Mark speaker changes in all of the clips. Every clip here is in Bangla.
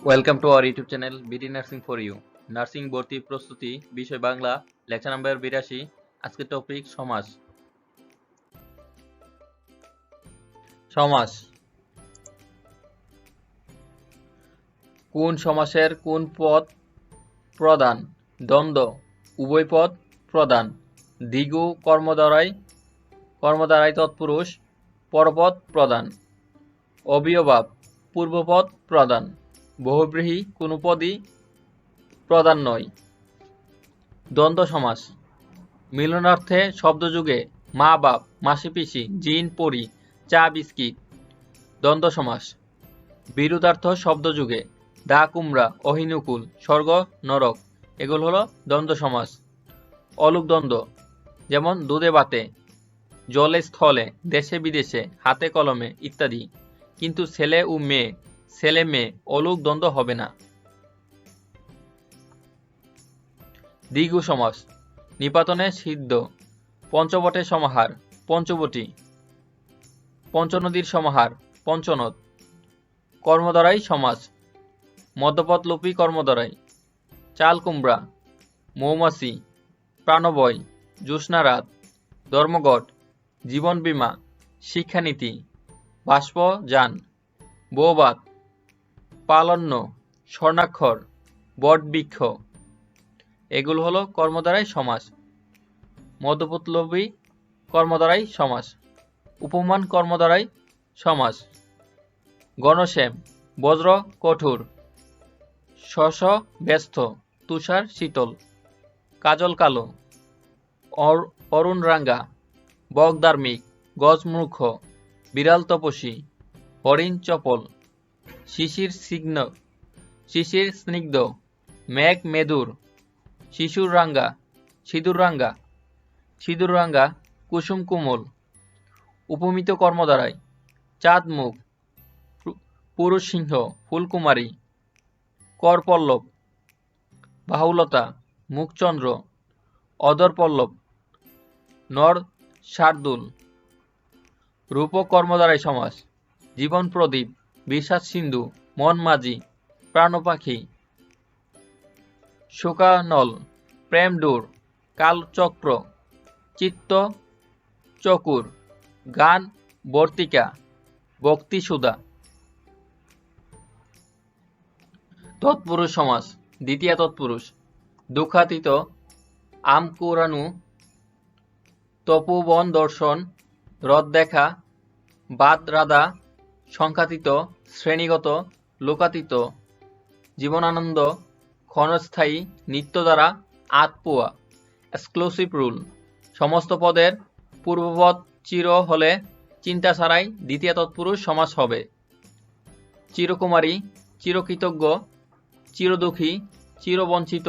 Speaker 1: Welcome to our YouTube channel BD nursing for you. Nursing ভর্তি প্রস্তুতি, বিষয় বাংলা, লেকচার নাম্বার 82। আজকের টপিক সমাস। সমাস কোন সমাসের কোন পদ প্রধান? দ্বন্দ্ব, উভয় পদ প্রধান। দ্বিগু কর্মদ্বারাই তৎপুরুষ, পরপদ প্রধান। অবিয়ভাব, পূর্বপদ প্রধান। বহুব্রীহি কোনো পদই প্রধান নয়। দ্বন্দ্ব সমাস মিলনার্থে শব্দযুগে মা বাপ, মাসি পিসি, জিন পরি, চা বিস্কিট। দ্বন্দ্ব সমাস বিরুদ্ধার্থ শব্দযুগে দা কুমড়া, অহিনুকুল, স্বর্গ নরক। এগুলো হলো দ্বন্দ্ব সমাস। অলুক দ্বন্দ্ব যেমন দুধে ভাতে, জলে স্থলে, দেশে বিদেশে, হাতে কলমে ইত্যাদি। কিন্তু ছেলে ও মেয়ে, ছেলে মেয়ে অলুক দ্বন্দ্ব হবে না। দ্বিগু সমাস নিপাতনে সিদ্ধ, পঞ্চবটের সমাহার, পঞ্চবটী। পঞ্চনদীর সমাহার, পঞ্চনদ। কর্মদ্বারাই সমাস মধ্যপদলোপী কর্মদ্বারাই। চাল কুমড়া, মৌমাছি, প্রাণবয়, জ্যোৎস্নারাত, ধর্মঘট, জীবন বীমা, শিক্ষানীতি, বাষ্পযান, বৌবাত, পালন্য, স্বর্ণাক্ষর, বটবৃক্ষ। এগুলো হলো কর্মদ্বারাই সমাস। মধ্যপদলোপী কর্মদ্বারাই সমাস। উপমান কর্মদ্বারাই সমাস। গণশ্যাম, বজ্র কঠোর, শশ ব্যস্ত, তুষার শীতল, কাজল কালো, অরুণ রাঙ্গা, বক ধার্মিক, গজ মূর্খ, বিড়াল তপস্বী, হরিণ চপল, শিশির স্নিগ্ধ, মেঘ মেদুর, শিশুর রাঙ্গা, সিঁদুর রাঙ্গা, কুসুম কোমল। উপমিত কর্মদ্বারাই চাঁদ মুখ, পুরুষ সিংহ, ফুলকুমারী, কর পল্লব, বাহুলতা, মুখচন্দ্র, অধর পল্লব, নর শার্দুল। রূপক কর্মদ্বারাই সমাস জীবন প্রদীপ, বিষাদ সিন্ধু, মন মাঝি, প্রাণপাখি, শোকানল, প্রেম ডোর, কালচক্র, চিত্ত চকুর, গান বর্তিকা, ভক্তি সুধা। তৎপুরুষ সমাস দ্বিতীয় তৎপুরুষ দুঃখাতীত, আমকুরানু, তপোবন দর্শন, রথ দেখা, বাদ রাধা, সংখ্যাতীত, শ্রেণীগত, লোকাতীত, জীবনানন্দ, ক্ষণস্থায়ী, নিত্য দ্বারা, আতপোয়া। এক্সক্লুসিভ রুল সমস্ত পদের পূর্বপদ চির হলে চিন্তা ছাড়াই দ্বিতীয় তৎপুরুষ সমাস হবে। চিরকুমারী, চিরকৃতজ্ঞ, চিরদুঃখী, চিরবঞ্চিত,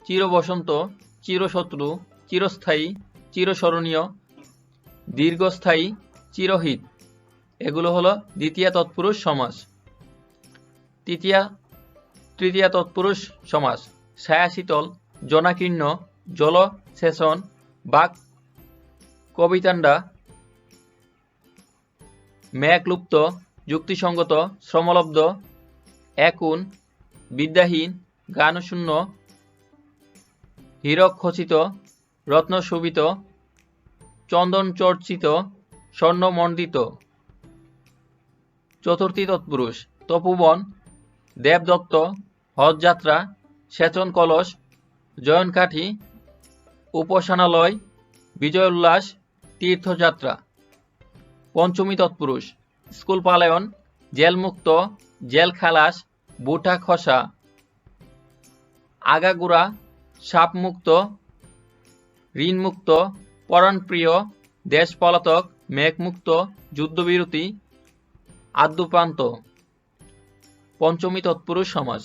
Speaker 1: চিরবসন্ত, চিরশত্রু, চিরস্থায়ী, চিরস্মরণীয়, দীর্ঘস্থায়ী, চিরহিত। এগুলো হলো দ্বিতীয় তৎপুরুষ সমাস। তৃতীয় তৎপুরুষ সমাস ছায়াশীতল, জনাকীর্ণ, জলসেচন, বাক কবিতান্ডা, মেঘলুপ্ত, যুক্তিসঙ্গত, শ্রমলব্ধ, একুন, বিদ্যাহীন, গানশূন্য, হীরক খচিত, রত্নশোভিত, চন্দনচর্চিত, স্বর্ণমণ্ডিত। চতুর্থী তৎপুরুষ তপোবন, দেবদত্ত, হজযাত্রা, সেচন কলস, জয়নকাঠি, উপাসনালয়, বিজয় উল্লাস, তীর্থযাত্রা। পঞ্চমী তৎপুরুষ স্কুল পালায়ন, জেলমুক্ত, জেল খালাস, বুটা খসা, আগাগোড়া, সাপমুক্ত, ঋণমুক্ত, পরাণপ্রিয়, দেশ পলাতক, মেঘমুক্ত, যুদ্ধবিরতি, আদ্যপ্রান্ত। পঞ্চমী তৎপুরুষ সমাস।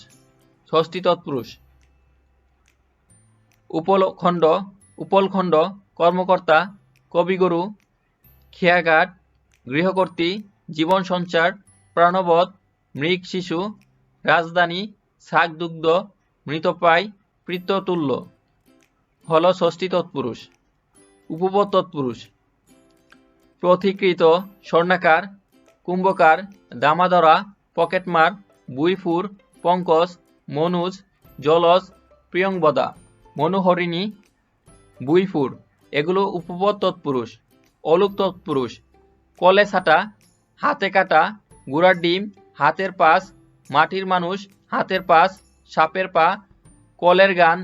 Speaker 1: ষষ্ঠী তৎপুরুষ উপলখণ্ড, কর্মকর্তা, কবিগুরু, খেয়াঘাট, গৃহকর্ত্রী, জীবন সঞ্চার, প্রাণবধ, মৃগ শিশু, রাজধানী, শাকদুগ্ধ, মৃতপ্রায়, পিতৃতুল্য হল ষষ্ঠী তৎপুরুষ। উপপদ তৎপুরুষ পথিকৃত, স্বর্ণাকার, কুম্ভকার, দামাদরা, পকেটমার, বুইফুর, পঙ্কজ, মনুজ, জলজ, প্রিয়ংবদা, মনোহরিণী, বুইফুর এগুলো উপপদ তৎপুরুষ। অলুক তৎপুরুষ। কলে ছাটা, হাতে কাটা, ঘোড়ার ডিম, হাতের পাশ, মাটির মানুষ, হাতের পাশ, সাপের পা, কলের গান,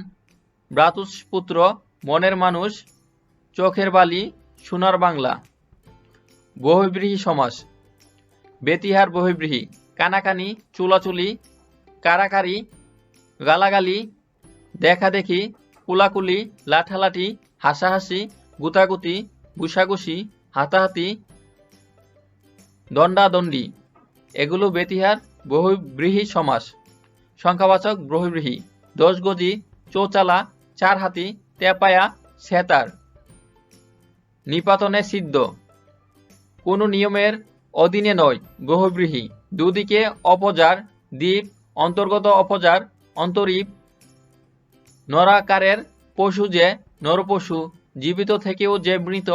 Speaker 1: ভ্রাতুষ্পুত্র, মনের মানুষ, চোখের বালি, সোনার বাংলা। বহুব্রীহি সমাস। বেতিহার বহুব্রীহি। কানাকানি, চুলাচুলি, কারাকারি, গালাগালি, দেখাদেখি, কুলাকুলি, লাঠালাঠি, হাসাহাসি, গুতাগুতি, ঘুষাঘুষি, হাতাহাতি, দণ্ডাদণ্ডি এগুলো বেতিহার বহুব্রীহি সমাস। সংখ্যাবাচক বহুব্রীহি। 10 গজি, চৌচালা, 4 হাতি, তেপায়া, সেতার। নিপাতনে সিদ্ধ। কোনো নিয়মের অধীনে নয়। বহুব্রীহি। দুদিকে অপজার, দ্বীপ, অন্তর্গত অপজার, অন্তরীপ। নরাকারের পশু যে নরপশু, জীবিত থেকেও যে মৃত,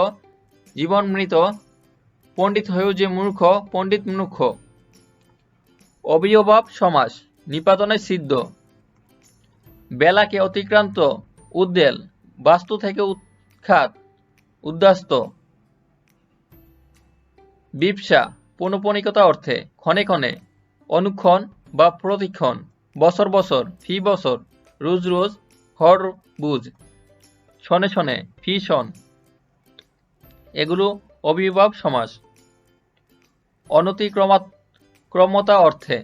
Speaker 1: জীবন মৃত, পণ্ডিত হয়েও যে মূর্খ, পণ্ডিত মূর্খ। অবিয়বাব সমাস। নিপাতনে সিদ্ধ। বেলাকে অতিক্রান্ত, উদ্বেল, বাস্তু থেকে উৎখাত, উদ্বাস্ত। বিপসা পৌনঃপুনিকতা অর্থে ক্ষণে ক্ষণে, অনুক্ষণ বা প্রতিক্ষণ, বছর বছর, ফি বছর, রোজ রোজ, হর বুঝ, শনে শনে, ফি শন এগুলো অবিভাব সমাস। অনতিক্রমতা অর্থে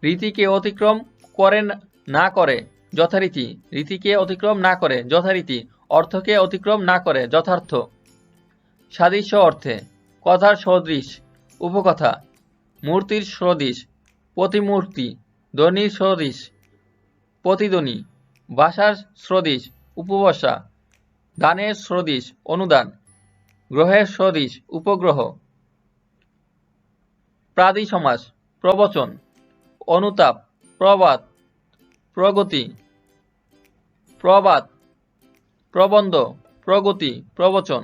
Speaker 1: রীতিকে অতিক্রম করে না করে যথারীতি, রীতিকে অতিক্রম না করে যথারীতি, অর্থকে অতিক্রম না করে যথার্থ। সাদৃশ্য অর্থে কথার সদৃশ, উপকথা, মূর্তির সদৃশ, প্রতিমূর্তি, ধ্বনির সদৃশ, প্রতিধ্বনি, ভাষার সদৃশ, উপভাষা, দানের সদৃশ, অনুদান, গ্রহের সদৃশ, উপগ্রহ। প্রাদি সমাস। প্রবচন, অনুতাপ, প্রবাদ, প্রগতি, প্রবাদ, প্রবন্ধ, প্রগতি, প্রবচন।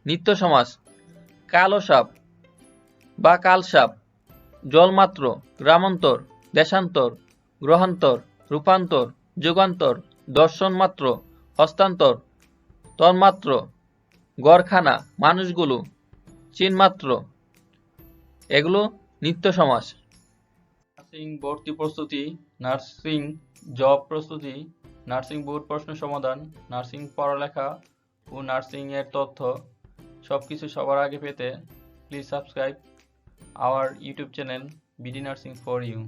Speaker 1: নিত্য সমাস। কালো সাপ বা কালসাপ, জলমাত্র, গ্রামান্তর, দেশান্তর, গ্রহান্তর, রূপান্তর, যুগান্তর, দর্শনমাত্র, হস্তান্তর, তন্মাত্র, গড়খানা, মানুষগুলো, চিনমাত্র এগুলো নিত্য সমাস। নার্সিং ভর্তি প্রস্তুতি, নার্সিং জব প্রস্তুতি, নার্সিং বোর্ড প্রশ্ন সমাধান, নার্সিং পড়ালেখা ও নার্সিং এর তথ্য সবকিছু সবার আগে পেতে please subscribe our YouTube channel BD nursing for you.